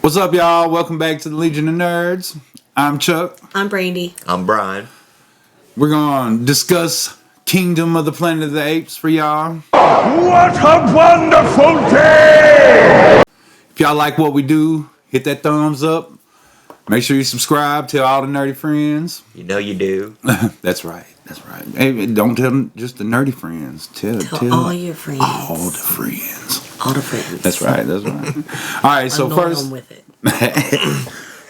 What's up, y'all? Welcome back to the Legion of Nerds. I'm Chuck. I'm Brandy. I'm Brian. We're going to discuss Kingdom of the Planet of the Apes for y'all. What a wonderful day! If y'all like what we do, hit that thumbs up. Make sure you subscribe. Tell all the nerdy friends. You know you do. That's right. That's right. Hey, don't tell them just the nerdy friends. Tell all your friends. All the friends. All the friends. That's right. That's right. All right. So first, with it.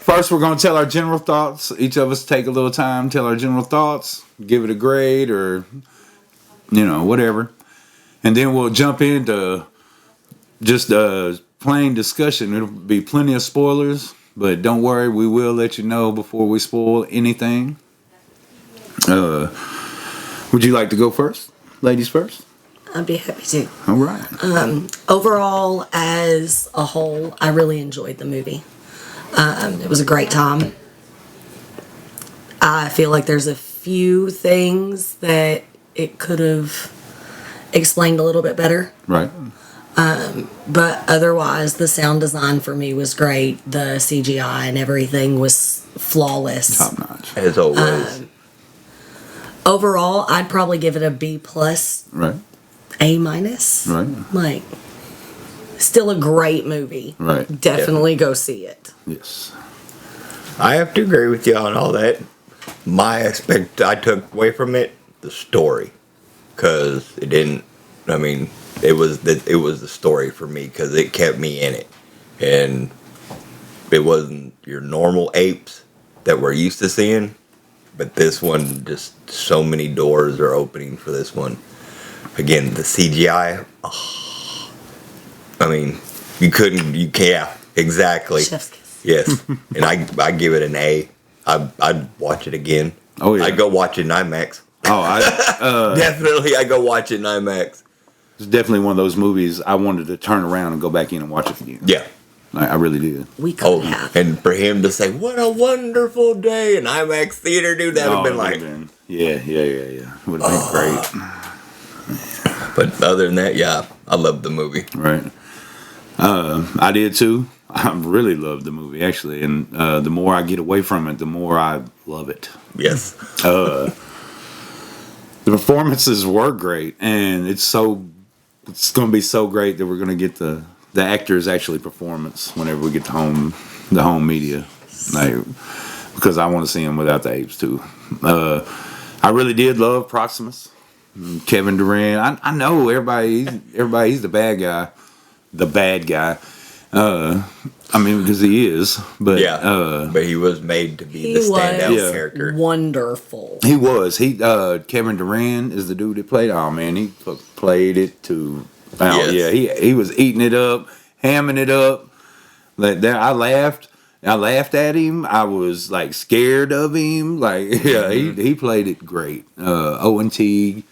First, we're going to tell our general thoughts. Each of us take a little time, tell our general thoughts, give it a grade or, whatever. And then we'll jump into just plain discussion. It'll be plenty of spoilers, but don't worry, we will let you know before we spoil anything. Would you like to go first? Ladies first? I'd be happy to. All right. Overall, as a whole, I really enjoyed the movie. It was a great time. I feel like there's a few things that it could have explained a little bit better. Right. But otherwise, the sound design for me was great. The CGI and everything was flawless. Top notch. As always. Overall, I'd probably give it a B+, Right. A-. Right. Like, still a great movie. Right. Definitely go see it. Yes. I have to agree with you on all that. My aspect I took away from it, the story. Because it didn't, it was the story for me because it kept me in it. And it wasn't your normal apes that we're used to seeing. But this one, just so many doors are opening for this one. Again, the CGI. You can't. Exactly. Chef's kiss. Yes. And I give it an A. I'd watch it again. Oh, yeah. I'd go watch it in IMAX. Oh, Definitely, I go watch it in IMAX. it's definitely one of those movies I wanted to turn around and go back in and watch it again. Yeah. I really did. We could have. And for him to say, "What a wonderful day" in IMAX theater, dude, that would have been like, yeah. Would have been great. But other than that, yeah, I loved the movie. Right. I did too. I really loved the movie, actually. And the more I get away from it, the more I love it. Yes. The performances were great. And it's going to be so great that we're going to get the actors actually performance whenever we get to the home media. Because I want to see them without the apes too. I really did love Proximus. Kevin Durant. I know everybody's the bad guy. The bad guy. Because he is. But yeah. But he was made to be the standout character. Wonderful. He was. Kevin Durant is the dude that played. Oh man, he played it to. Oh yes. Yeah, he was eating it up, hamming it up. I laughed. I laughed at him. I was like scared of him. Like yeah, he played it great. Owen Teague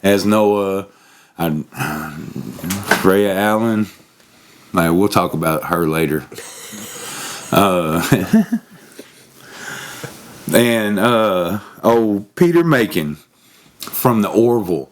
as Noah. Freya Allen. Like we'll talk about her later. Peter Macon from the Orville.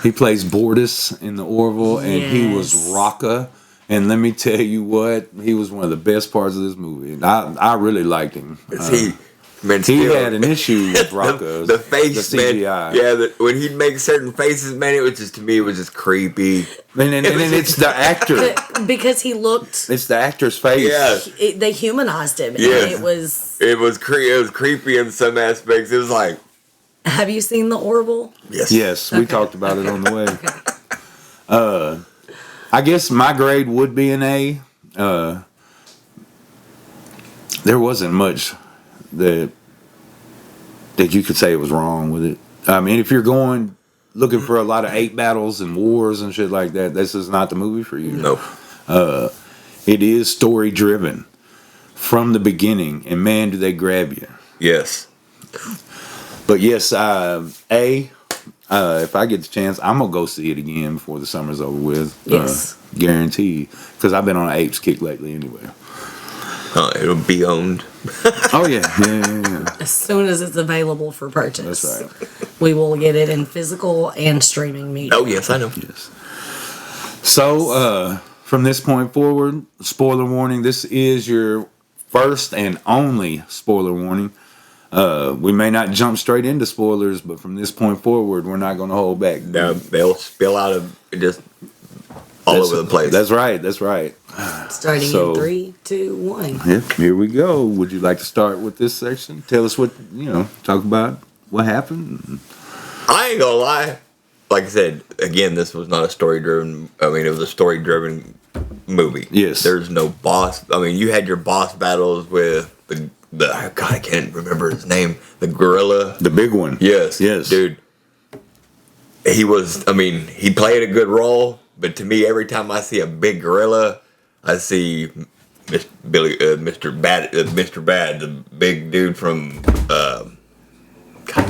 He plays Bortus in the Orville, and he was Rocca. And let me tell you what, he was one of the best parts of this movie. I really liked him. He had an issue with Rocca. the face, the CGI. man. Yeah, when he'd make certain faces, man, it was just creepy. And then it's the actor. Because he looked. It's the actor's face. Yeah. They humanized him. Yeah. And it was. It was creepy in some aspects. It was like. Have you seen The Orville? Yes. Yes, we talked about it on the way. I guess my grade would be an A. There wasn't much that you could say was wrong with it. I mean, if you're looking for a lot of ape battles and wars and shit like that, this is not the movie for you. No. It is story driven from the beginning, and man, do they grab you. Yes. But yes, A. If I get the chance, I'm gonna go see it again before the summer's over with. Yes, guaranteed. Because I've been on an Apes kick lately, anyway. It'll be owned. Oh yeah. As soon as it's available for purchase. That's right. We will get it in physical and streaming media. Oh yes, I know. Yes. So, from this point forward, spoiler warning. This is your first and only spoiler warning. We may not jump straight into spoilers, but from this point forward, we're not going to hold back. They'll spill out of just all over the place. That's right. That's right. Starting in 3, 2, 1. Yeah, here we go. Would you like to start with this section? Tell us what, talk about what happened. I ain't gonna lie. Like I said, again, this was not a story-driven. I mean, it was a story-driven movie. Yes. There's no boss. I mean, you had your boss battles with the God, I can't remember his name. The gorilla. The big one. Yes. Yes. Dude. He was, I mean, he played a good role, but to me, every time I see a big gorilla, I see Mr. Bad, the big dude from, God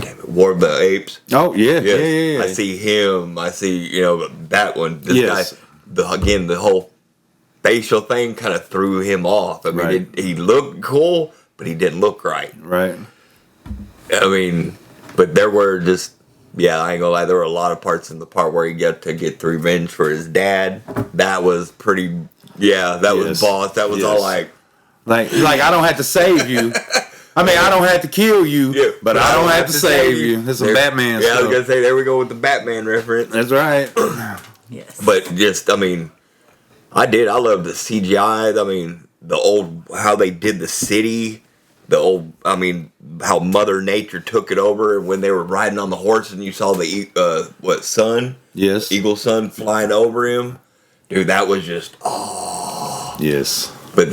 damn it, War of the Apes. Oh, yeah. Yes. Yeah. I see him. I see, that one. This Yes. guy, the whole facial thing kind of threw him off. I mean, Right. he looked cool, but he didn't look right. Right. I mean, but there were just, I ain't gonna lie, there were a lot of parts in the part where he got to get the revenge for his dad. That was pretty, that was boss. That was all like I don't have to save you. I mean, I don't have to kill you, but I don't have to save you. It's some Batman stuff. I was gonna say, there we go with the Batman reference. That's right. Yes. But just, I mean, I love the CGI. I mean, how they did the city. How Mother Nature took it over when they were riding on the horse and you saw the, sun? Yes. Eagle sun flying over him. Dude, that was just, Yes. But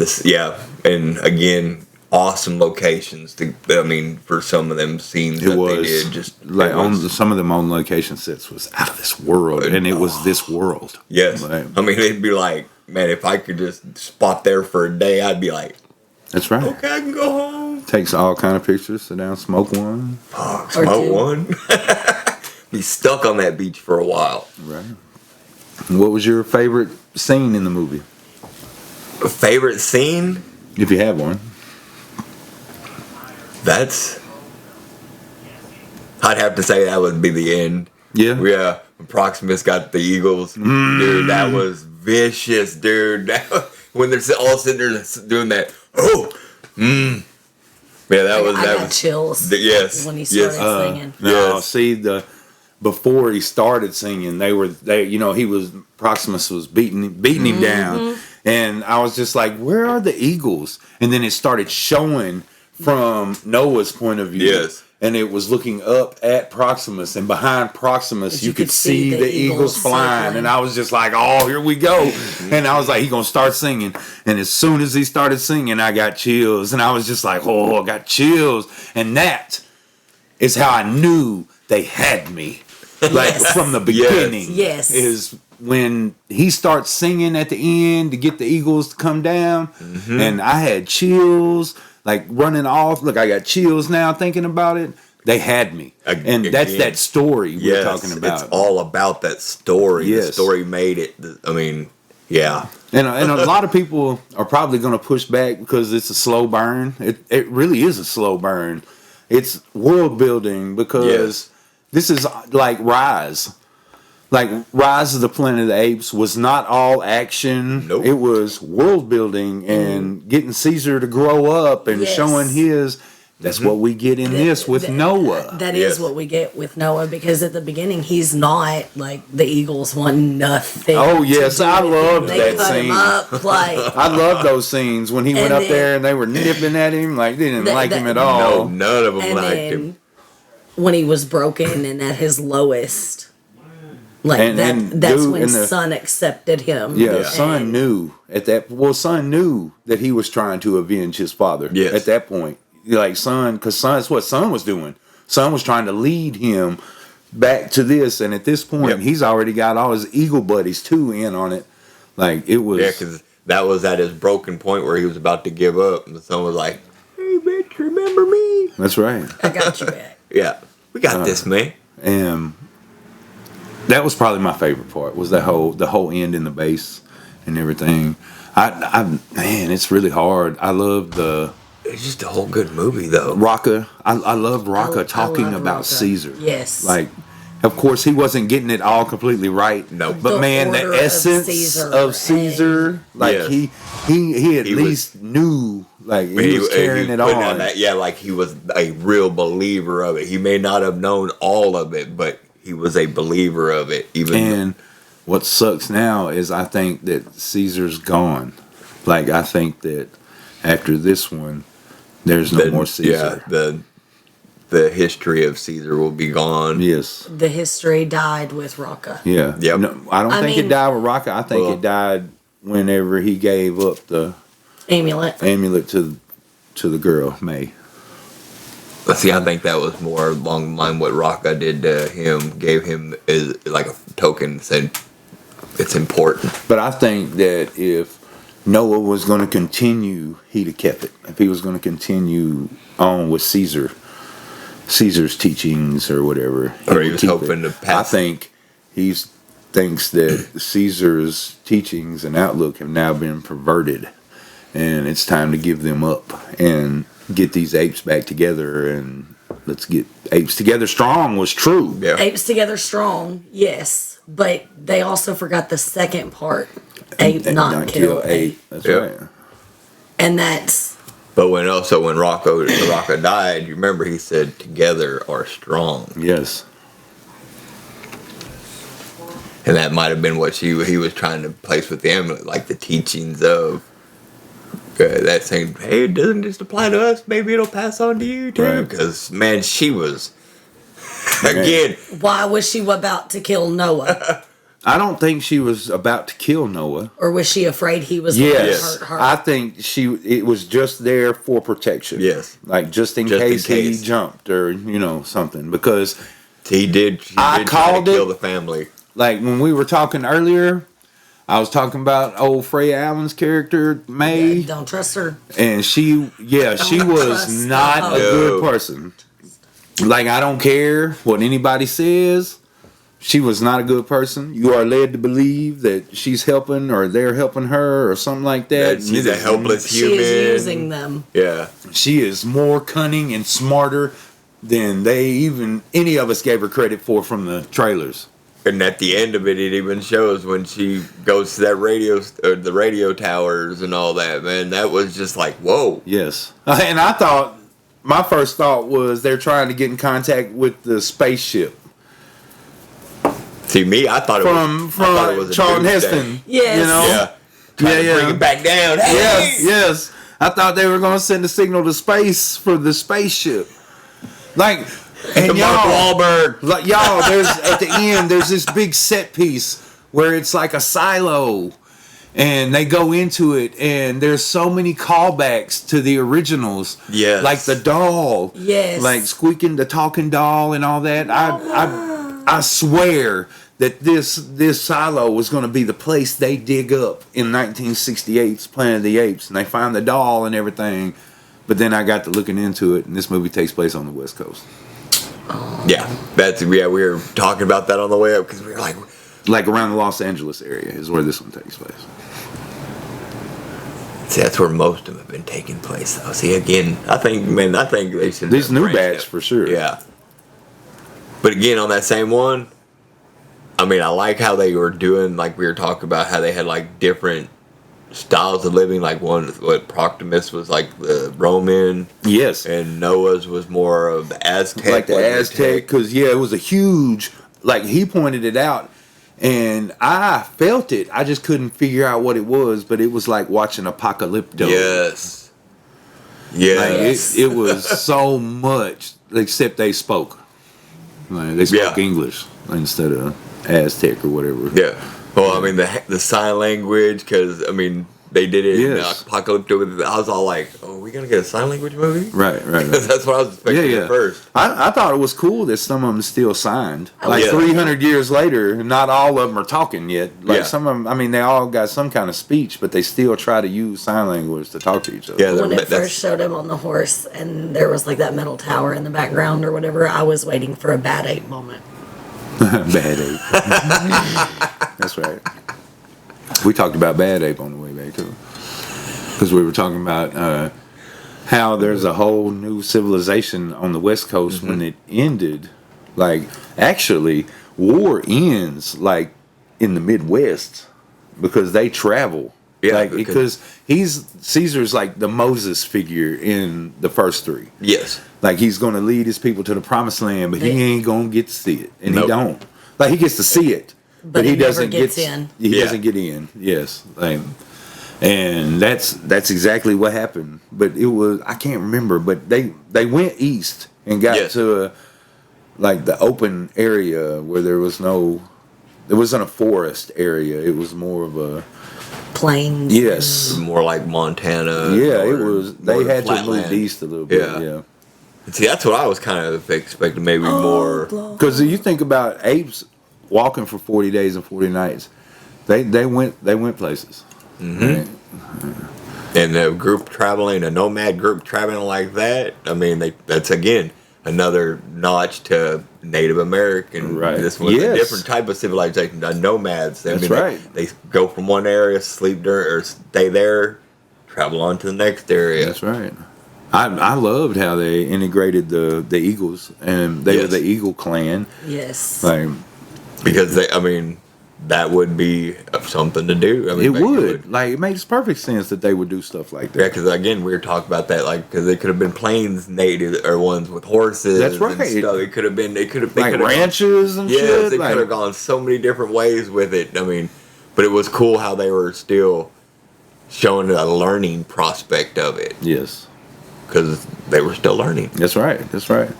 and again, awesome locations. For some of them scenes It that was they did, just some of them on location sets was out of this world, and it was this world. Yes, Like, it'd be like, man, if I could just spot there for a day, I'd be like, that's right. okay, I can go home. Takes all kind of pictures. Sit down, smoke one. Smoke one. Be stuck on that beach for a while. Right. What was your favorite scene in the movie, Favorite scene? if you have one? I'd have to say that would be the end. Yeah. Yeah. When Proximus got the Eagles. Dude, that was vicious, dude. When they're all sitting there doing that. Yeah, that was. I got chills. Yes. When he started singing. No, Yes. see before he started singing, Proximus was beating him down, and I was just like, where are the Eagles? And then it started showing from Noah's point of view. Yes. And it was looking up at Proximus, and behind Proximus, you could see the Eagles flying. circling. And I was just like, oh, here we go. And I was like, he's going to start singing. And as soon as he started singing, I got chills. And I was just like, oh, I got chills. And that is how I knew they had me. Like from the beginning. Yes. Is when he starts singing at the end to get the Eagles to come down. And I had chills. Like running off. Look, I got chills now thinking about it. They had me. And that's that story we're talking about. It's all about that story. Yes. The story made it. Yeah. And a lot of people are probably going to push back because it's a slow burn. It really is a slow burn. It's world building because this is like Rise. Like Rise of the Planet of the Apes was not all action. Nope. It was world building and getting Caesar to grow up and showing his. That's what we get in this with Noah. That is what we get with Noah, because at the beginning he's not like the Eagles won nothing. Oh yes, I loved They that cut scene. him up like I love those scenes when he went up then- there and they were nipping at him like they didn't like him at all. No, none of them and liked then him. when he was broken and at his lowest. Like And that's dude, when and the- Son accepted him. Yeah, And- Son knew at that. Well, Son knew that he was trying to avenge his father. Yes. At that point, like Son, because that's what Son was doing. Son was trying to lead him back to this, and at this point, he's already got all his Eagle buddies too in on it. Like it was. Yeah, because that was at his broken point where he was about to give up, and the son was like, "Hey, bitch, remember me?" That's right. I got you back. Yeah, we got this, man. And that was probably my favorite part. Was the whole end in the base and everything. Man, it's really hard. I love the. It's just a whole good movie, though. Rocca, I love Rocca I talking love about Rocca. Caesar. Yes. Like Of course, he wasn't getting it all completely right. No. But The man, order the of essence Caesar, of Caesar, like Yes. he at He was- least knew, like he was carrying it putting on. that- yeah, like he was a real believer of it. He may not have known all of it, but he was a believer of it. Even And what sucks now is I think that Caesar's gone. Like I think that after this one, there's no more Caesar. Yeah, the history of Caesar will be gone. Yes. The history died with Rocca. Yeah. Yep. No, I don't I think mean- it died with Rocca. I think Well- it died whenever he gave up the Amulet. amulet to the girl, May. But see, I think that was more along the line what Rocca did to him, gave him is like a token, said it's important. But I think that if Noah was going to continue, he'd have kept it. If he was going to continue on with Caesar's teachings or whatever, Or would he was keep hoping to pass- I think he thinks that Caesar's teachings and outlook have now been perverted, and it's time to give them up and get these apes back together, and let's get apes together strong was true. Yeah. Apes together strong, yes. But they also forgot the second part. Ape And not kill ape. That's Yeah. right. And that's But when Rocca died, you remember he said, "Together are strong," Yes. and that might have been what he was trying to place with the amulet, like the teachings of that saying, "Hey, it doesn't just apply to us. Maybe it'll pass on to you too." Right. Because man, she was again. why was she about to kill Noah? I don't think she was about to kill Noah. Or was she afraid he was going Yes, to hurt her? I think it was just there for protection. Yes. Like just in Just in case case. he jumped or something. Because She did I try to called kill it. the family. like when we were talking earlier, I was talking about old Freya Allen's character May, Don't trust her. and she Don't was trust not her. a good No. person. Like I don't care what anybody says. She was not a good person. You are led to believe that she's helping or they're helping her or something like that. That she's a helpless She human. is using them. Yeah. She is more cunning and smarter than any of us gave her credit for from the trailers. And at the end of it, it even shows when she goes to that the radio towers and all that. Man, that was just like, whoa. Yes. And my first thought was they're trying to get in contact with the spaceship See me, I thought it from was a Charlton doomsday. Heston. Yes. You know? Yeah. Trying to bring it back down. Hey! Yes. I thought they were going to send a signal to space for the spaceship. Like, and The Mark y'all, Wahlberg. like y'all, there's at the end there's this big set piece where it's like a silo, and they go into it, and there's so many callbacks to the originals. Yes. like the doll. Yes. like squeaking the talking doll and all that. I swear that this silo was going to be the place they dig up in 1968's Planet of the Apes, and they find the doll and everything. But then I got to looking into it, and this movie takes place on the West Coast. Yeah. We were talking about that on the way up because we were like, Like around the Los Angeles area is where this one takes place. see, that's where most of them have been taking place, though. See, again, I think they should. This new branch batch it. for sure. Yeah. But again, on that same one, I mean, I like how they were doing, like we were talking about, how they had like different styles of living. Like what Proctimus was like the Roman, Yes. and Noah's was more of the Aztec. Like the wasn't it? Aztec, because it was a huge. Like he pointed it out, and I felt it. I just couldn't figure out what it was, but it was like watching Apocalypto. Yes. Like Yes. it was so much, except they spoke. Like they spoke Yeah. English instead of Aztec or whatever. Yeah. Well, I mean the sign language, because I mean they did it Yes. in Apocalypto. I was all like, "Oh, are we gonna get a sign language movie?" Right. That's what I was expecting at first. I thought it was cool that some of them still signed. Like Yeah. 300 years later, not all of them are talking yet. Like Yeah. some of them, I mean, they all got some kind of speech, but they still try to use sign language to talk to each other. Yeah, When it that's- first showed him on the horse and there was like that metal tower in the background or whatever, I was waiting for a bad ape moment. Bad Ape. That's right. We talked about Bad Ape on the way back too, because we were talking about how there's a whole new civilization on the West Coast when it ended Like, actually, war ends like in the Midwest because they travel. Yeah, like because Caesar's like the Moses figure in the first three. Yes. Like he's gonna lead his people to the promised land, but he ain't gonna get to see it, and he Nope. don't. Like he gets to see it, But he he never doesn't gets get in. He Yeah. doesn't get in. Yes, like, and that's exactly what happened. But it was I can't remember, but they went east and got Yes. to like the open area where there wasn't a forest area. It was more of a Planes. yes. More like Montana. Yeah, it northern- was. They northern had to flatland. move east a little bit. Yeah. Yeah. See, that's what I was kind of expecting. Maybe more. Because you think about apes walking for 40 days and 40 nights, they went places. Right? And a group traveling, a nomad group traveling like that. I mean, that's again another notch to Native American. Right. This was a Yes. different type of civilization. The nomads. That's right. They go from one area, sleep there, or stay there, travel on to the next area. That's right. I loved how they integrated the Eagles, and they were Yes. the Eagle clan. Yes. Like Because that would be something to do. I mean, it back would. Like it makes perfect sense that they would do stuff like Yeah, that. because again, we were talking about that, like, because it could have been plains native or ones with horses. That's right. And stuff. It could have been. They could have. Like ranches and Yes, shit. they like, could have gone so many different ways with it. I mean, but it was cool how they were still showing a learning prospect of it Yes, because they were still learning. that's right. That's right.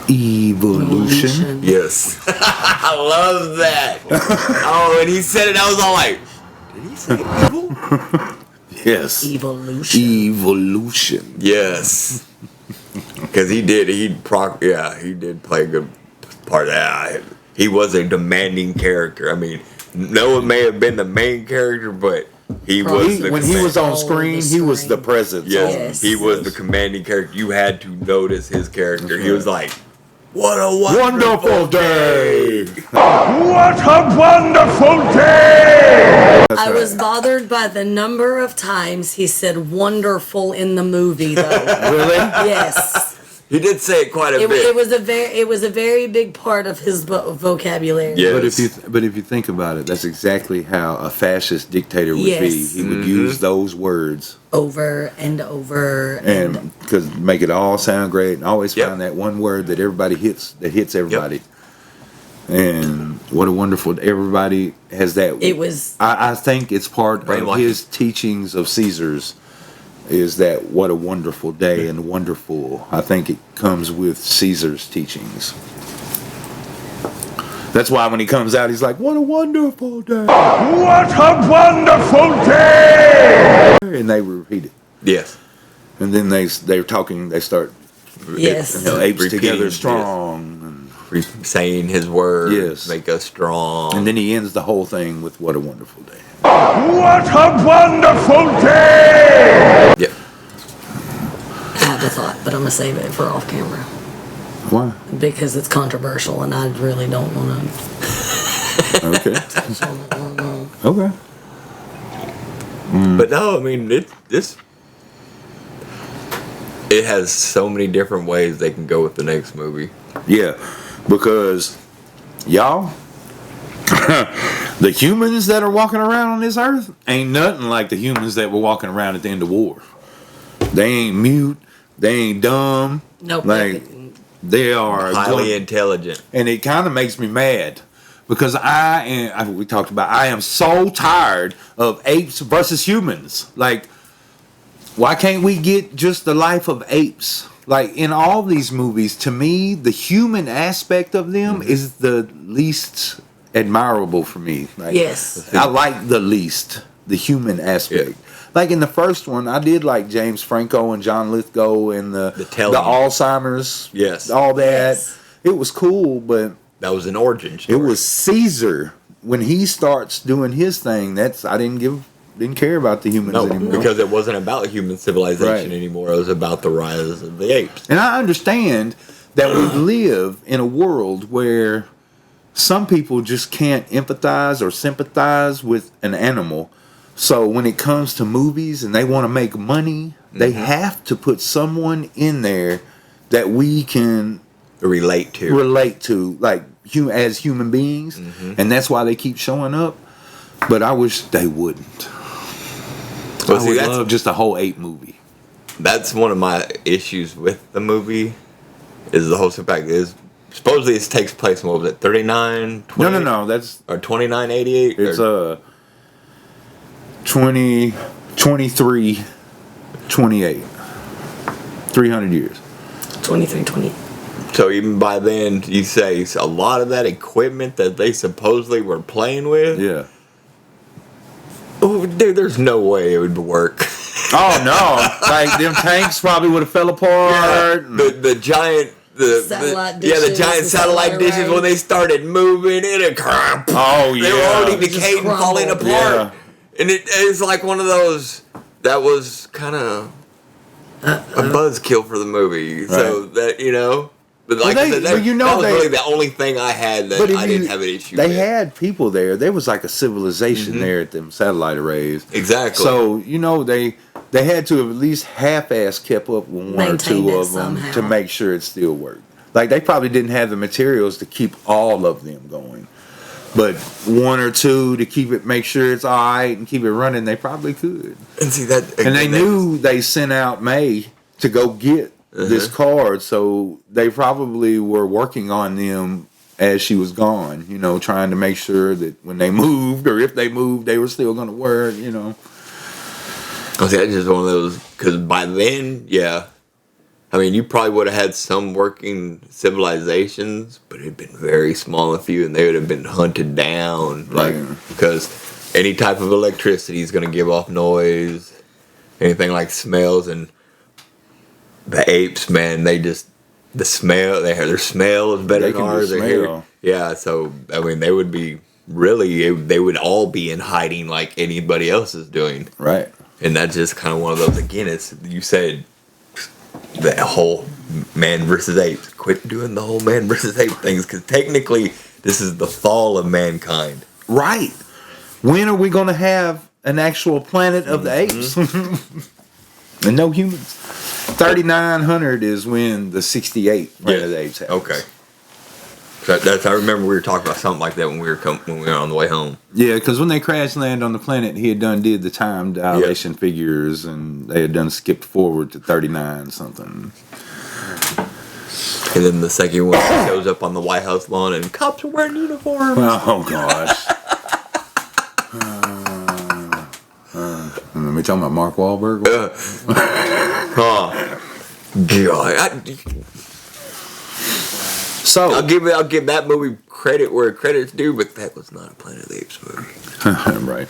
Evolution. Yes, I love that. Oh, and he said it. I was all like, did he say evil? Yes. Evolution. Evolution. Yes, because he did. He did play a good part of that. He was a demanding character. I mean, Noah may have been the main character, but he was the When he was on Oh, screen, the he was the screen. presence. yes, he was the commanding character. You had to notice his character. He was like, "What a Wonderful day. What a wonderful day! I was bothered by the number of times he said "wonderful" in the movie, though. Really? Yes, He did say it quite a it bit. was a very big part of his vocabulary. Yeah. But if you think about it, that's exactly how a fascist dictator would be. Yes. He would use those words Over and over and because make it all sound great, and always Yep. find that one word that everybody hits everybody. And what a wonderful everybody has that. It was- I think it's part of Brainwashing. his teachings of Caesar's. Is that what a wonderful day and wonderful? I think it comes with Caesar's teachings. That's why when he comes out, he's like, "What a wonderful day," What a wonderful day! and they repeat it. Yes. And then they're talking. They start, Yes. apes Repeating, together yes. strong, Saying his words Yes. make us strong. and then he ends the whole thing with "What a wonderful day." What a wonderful day! Yep. I have a thought, but I'm gonna save it for off camera Why? because it's controversial, and I really don't want Okay. to. Okay. But no, I mean it has so many different ways they can go with the next movie. Yeah, because y'all, the humans that are walking around on this earth ain't nothing like the humans that were walking around at the end of war. They ain't mute. They ain't dumb. Nope. Like they are Highly intelligent. and it kind of makes me mad because we talked about I am so tired of apes versus humans. Like, why can't we get just the life of apes? Like in all these movies, to me, the human aspect of them is the least admirable for me. Like, Yes. I like the least the human aspect. Yeah. Like in the first one, I did like James Franco and John Lithgow and the telling. Alzheimer's. Yes. all that. Yes. It was cool, but That was an origin it story. was Caesar when he starts doing his thing. I didn't care about the humans no, anymore. because it wasn't about human civilization Right. anymore. It was about the rise of the apes. And I understand that we live in a world where some people just can't empathize or sympathize with an animal. So when it comes to movies and they want to make money, they have to put someone in there that we can relate to. like as human beings, and that's why they keep showing up. But I wish they wouldn't. Well, I would love just a whole ape movie. That's one of my issues with the movie. Is the whole fact is supposedly it takes place in, what was it, 39? 20, No. That's or 2988. it's 20, 23, 28. 300 years. 2320. So even by then, you say a lot of that equipment that they supposedly were playing with. Yeah. Oh, dude, there's no way it would work. Oh no! Like them tanks probably would have fell apart. The giant. Satellite the dishes, giant the satellite satellite dishes, when array. they started moving, it crap. Oh yeah. They were already Just decayed and falling crumbled. apart. And it's like one of those that was kind of a buzzkill for the movie. So that, you know, but like I said, that was really the only thing I had that I didn't have an issue with. They had people there. There was like a civilization there at them satellite arrays. Exactly. So you know they had to have at least half-ass kept up with one or two of them somehow. to make sure it still worked. Like they probably didn't have the materials to keep all of them going, but one or two to make sure it's all right and keep it running. They probably could. And see that, And they knew they sent out May to go get this card, so they probably were working on them as she was gone, you know, trying to make sure that when they moved, or if they moved, they were still going to work, you know. I see, that's just one of those, because by then, yeah, I mean, you probably would have had some working civilizations, but it'd been very small and few, and they would have been hunted down, like, because any type of electricity is going to give off noise, anything like smells, and the apes, man, they just, their smell is better than ours. Yeah, so, I mean, they would be they would all be in hiding like anybody else is doing. Right. And that's just kind of one of those, again, you said the whole man versus apes. Quit doing the whole man versus ape things, because technically this is the fall of mankind. Right. When are we going to have an actual planet of the apes? And no humans. 3900 is when the 68 planet of the apes happens. Okay. I remember we were talking about something like that when we were on the way home. Yeah, because when they crash land on the planet, he had did the time dilation figures, and they had skipped forward to 39 something. And then the second one shows up on the White House lawn, and cops are wearing uniforms. Oh gosh. Are we talking about Mark Wahlberg? God. So I'll give that movie credit where credit's due, but that was not a Planet of the Apes movie. right.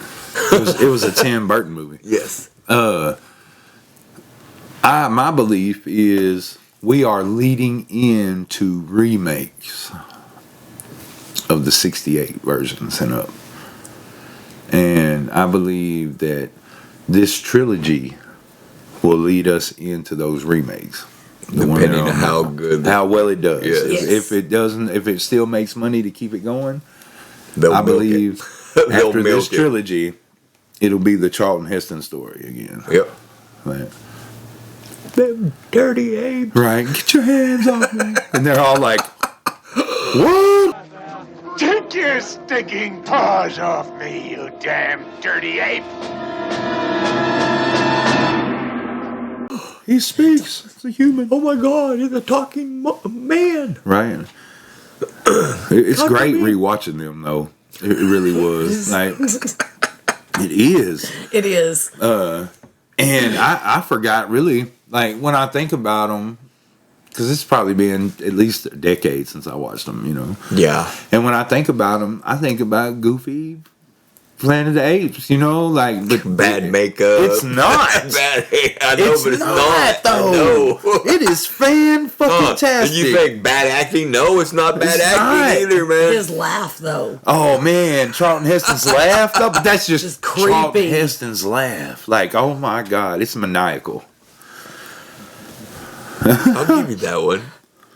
It was a Tim Burton movie. Yes. My belief is we are leading into remakes of the 68 versions and up. And I believe that this trilogy will lead us into those remakes. Depending on how well it does. Yes. If it doesn't, if it still makes money to keep it going, They'll I milk believe it. after this trilogy, it'll be the Charlton Heston story again. Yep. Right. Them dirty apes. Right. Get your hands off me. And they're all like, what? Take your stinking paws off me, you damn dirty ape! He speaks. It's a human. Oh my God, he's a talking man. Right. It's great rewatching them, though. It really was. Like, it is. It is. And I forgot, really, like, when I think about them, because it's probably been at least a decade since I watched them, you know. Yeah. And when I think about them, I think about Goofy, Planet of the Apes, you know, like, but Bad makeup. It's not. Bad. I know, but it's not. Though. I know. It is fan-fucking-tastic. You think bad acting? No, it's not bad acting either, man. His laugh, though. Oh man, Charlton Heston's laugh, though, but that's just creepy. Charlton Heston's laugh. Like, oh my God, it's maniacal. I'll give you that one.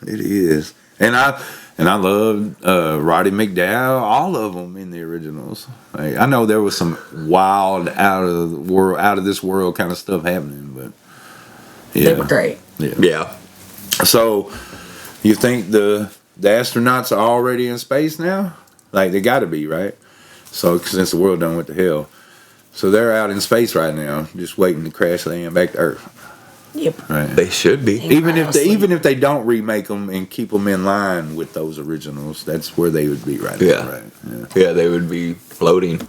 It is, and I loved Roddy McDowell, all of them in the originals. Like, I know there was some wild out of this world kind of stuff happening, but yeah, They were great. Yeah. Yeah. So You think the astronauts are already in space now? Like they got to be, right? So since the world done went to hell, so they're out in space right now, just waiting to crash land back to Earth. Yep. Right. They should be. Even if they don't remake them and keep them in line with those originals, that's where they would be right Yeah. now, right? Yeah. Yeah, they would be floating.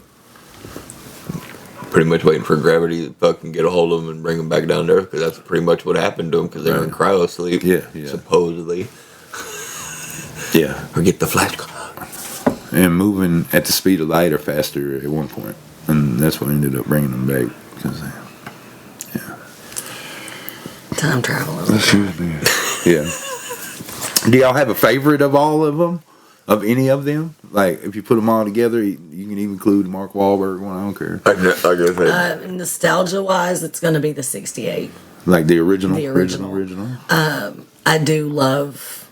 Pretty much waiting for gravity to fucking get a hold of them and bring them back down to Earth, because that's pretty much what happened to them, because they were in cryo sleep. Yeah, yeah. Supposedly. Yeah. Or get the flash. And moving at the speed of light or faster at one point, and that's what ended up bringing them back. Because, Time travel. yeah. Do y'all have a favorite of all of them? Of any of them? Like, if you put them all together, you can even include Mark Wahlberg one. I don't care. I guess Nostalgia wise, it's going to be the 68. Like the original. The original. I do love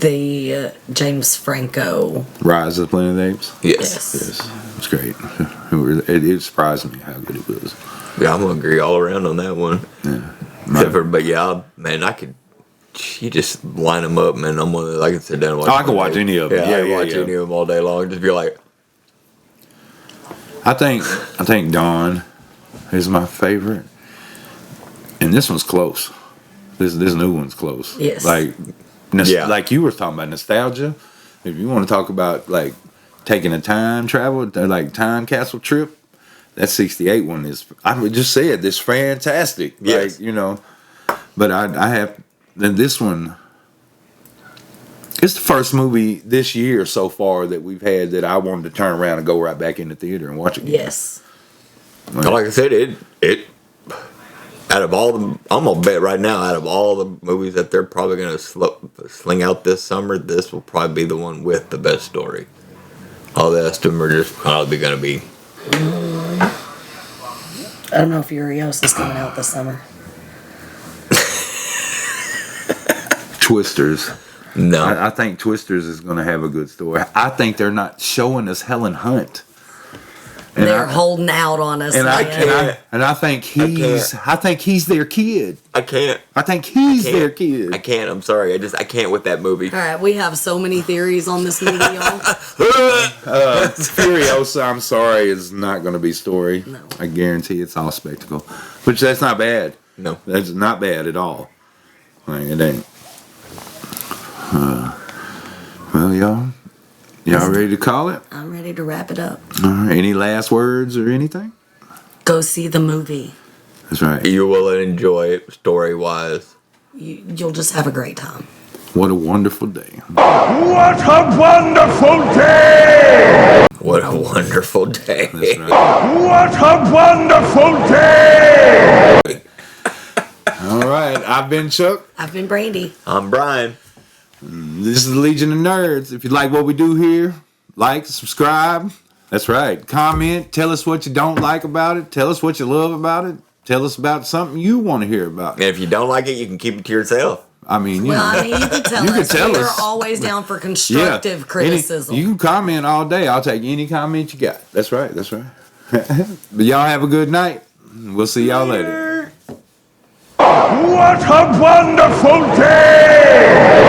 the James Franco. Rise of the Planet of the Apes. yes. Yes, it's great. It surprised me how good it was. Yeah, I'm gonna agree all around on that one. Yeah. Except for, but yeah, man, I could. You just line them up, man. I'm gonna. I can sit down and watch. Oh, I can watch any of them. Yeah, I can watch yeah. any of them all day long. Just be like, I think Dawn is my favorite, and this one's close. This new one's close. Yes. Like, Yeah. like you were talking about nostalgia. If you want to talk about like taking a time travel, like time capsule trip, that 68 one is. I would just say it's fantastic. Yes. Like, but I have. Then this one, it's the first movie this year so far that we've had that I wanted to turn around and go right back in the theater and watch it again. Yes. like I said, it. Out of all the, I'm gonna bet right now, out of all the movies that they're probably gonna sling out this summer, this will probably be the one with the best story. All the rest of them are just probably gonna be. I don't know if Furiosa's coming out this summer. Twisters. No. I think Twisters is going to have a good story. I think they're not showing us Helen Hunt. And They're holding out on us. And man. I think he's their kid. I can't. I think he's their kid. I can't. I'm sorry. I can't with that movie. All right, we have so many theories on this movie, y'all. Furiosa, I'm sorry, is not going to be story. No. I guarantee it's all spectacle. Which that's not bad. No. That's not bad at all. Like, it ain't. Well, y'all ready to call it? I'm ready to wrap it up. All right. Any last words or anything? Go see the movie. That's right. You will enjoy it story wise. You'll just have a great time. What a wonderful day. What a wonderful day! What a wonderful day. That's right. What a wonderful day! All right. I've been Chuck. I've been Brandy. I'm Brian. This is the Legion of Nerds. If you like what we do here, like, subscribe. That's right. Comment. Tell us what you don't like about it. Tell us what you love about it. Tell us about something you want to hear about. And if you don't like it, you can keep it to yourself. I mean, you know. I mean, you can tell You can us. tell We're us. always down for constructive criticism. You can comment all day. I'll take any comment you got. That's right. That's right. But y'all have a good night. We'll see y'all later. What a wonderful day!